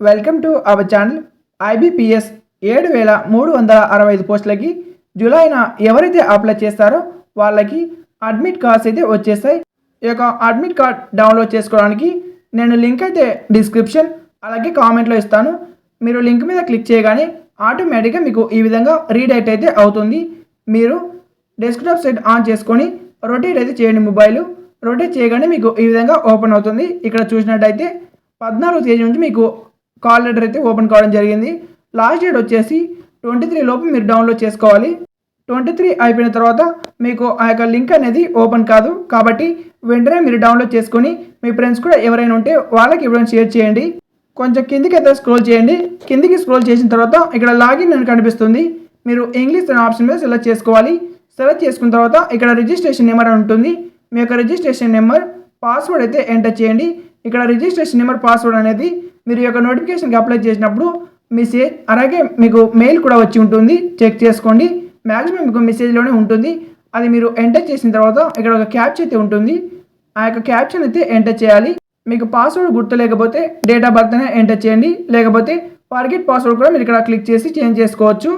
Welcome to our channel. IBPS 7,365 పోస్టులకి జూలైన ఎవరైతే apply చేస్తారో వాళ్ళకి అడ్మిట్ కార్డ్స్ అయితే వచ్చేసాయి. ఈ యొక్క అడ్మిట్ కార్డ్ డౌన్లోడ్ చేసుకోవడానికి నేను లింక్ అయితే డిస్క్రిప్షన్ అలాగే కామెంట్లో ఇస్తాను. మీరు లింక్ మీద క్లిక్ చేయగానే ఆటోమేటిక్గా మీకు ఈ విధంగా రీడైట్ అయితే అవుతుంది. మీరు డెస్క్టాప్ సెట్ ఆన్ చేసుకొని రొటేట్ అయితే చేయండి. మొబైల్ రొటేట్ చేయగానే మీకు ఈ విధంగా ఓపెన్ అవుతుంది. ఇక్కడ చూసినట్టయితే 14వ తేదీ నుంచి మీకు కాల్ లెటర్ అయితే ఓపెన్ కావడం జరిగింది. లాస్ట్ డేట్ వచ్చేసి 23 లోపు మీరు డౌన్లోడ్ చేసుకోవాలి. 23 అయిపోయిన తర్వాత మీకు ఆ యొక్క లింక్ అనేది ఓపెన్ కాదు. కాబట్టి వెంటనే మీరు డౌన్లోడ్ చేసుకొని మీ ఫ్రెండ్స్ కూడా ఎవరైనా ఉంటే వాళ్ళకి ఇవ్వడం షేర్ చేయండి. కొంచెం కిందికి అయితే స్క్రోల్ చేయండి. కిందికి స్క్రోల్ చేసిన తర్వాత ఇక్కడ లాగిన్ అని కనిపిస్తుంది. మీరు ఇంగ్లీష్ అనే ఆప్షన్ మీద సెలెక్ట్ చేసుకోవాలి. సెలెక్ట్ చేసుకున్న తర్వాత ఇక్కడ రిజిస్ట్రేషన్ నెంబర్ అని ఉంటుంది. మీ యొక్క రిజిస్ట్రేషన్ నెంబర్, పాస్వర్డ్ అయితే ఎంటర్ చేయండి. ఇక్కడ రిజిస్ట్రేషన్ నెంబర్, పాస్వర్డ్ అనేది మీరు యొక్క నోటిఫికేషన్కి అప్లై చేసినప్పుడు మెసేజ్ అలాగే మీకు మెయిల్ కూడా వచ్చి ఉంటుంది. చెక్ చేసుకోండి. మ్యాక్సిమం మీకు మెసేజ్లోనే ఉంటుంది. అది మీరు ఎంటర్ చేసిన తర్వాత ఇక్కడ ఒక క్యాప్చర్ అయితే ఉంటుంది. ఆ యొక్క క్యాప్చర్ అయితే ఎంటర్ చేయాలి. మీకు పాస్వర్డ్ గుర్తు లేకపోతే డేట్ ఆఫ్ బర్త్ అనే ఎంటర్ చేయండి. లేకపోతే ఫర్గెట్ పాస్వర్డ్ కూడా మీరు ఇక్కడ క్లిక్ చేసి చేంజ్ చేసుకోవచ్చు.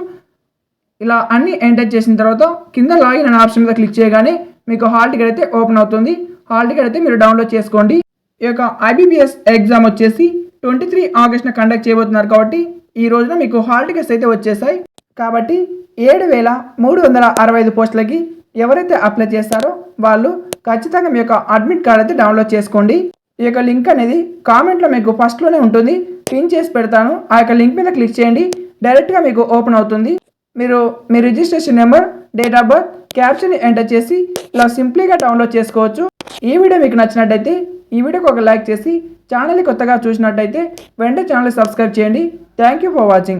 ఇలా అన్ని ఎంటర్ చేసిన తర్వాత కింద లాగిన్ అనే ఆప్షన్ మీద క్లిక్ చేయగానే మీకు హాల్ టికెట్ అయితే ఓపెన్ అవుతుంది. హాల్ టికెట్ అయితే మీరు డౌన్లోడ్ చేసుకోండి. ఈ యొక్క ఐబీపీఎస్ ఎగ్జామ్ వచ్చేసి 23 ఆగస్టున కండక్ట్ చేయబోతున్నారు. కాబట్టి ఈ రోజున మీకు హాల్ టికెట్స్ అయితే వచ్చేసాయి. కాబట్టి 7,365 పోస్టులకి ఎవరైతే అప్లై చేస్తారో వాళ్ళు ఖచ్చితంగా మీ యొక్క అడ్మిట్ కార్డ్ అయితే డౌన్లోడ్ చేసుకోండి. ఈ యొక్క లింక్ అనేది కామెంట్లో మీకు ఫస్ట్లోనే ఉంటుంది. పిన్ చేసి పెడతాను. ఆ యొక్క లింక్ మీద క్లిక్ చేయండి. డైరెక్ట్గా మీకు ఓపెన్ అవుతుంది. మీరు మీ registration number, date of birth, caption enter చేసి ఇలా సింప్లీగా డౌన్లోడ్ చేసుకోవచ్చు. ఈ వీడియో మీకు నచ్చినట్టయితే ఈ వీడియోకి ఒక లైక్ చేసి ఛానల్ని కొత్తగా చూసినట్టయితే వెంటనే ఛానల్ సబ్స్క్రైబ్ చేయండి. Thank you for watching.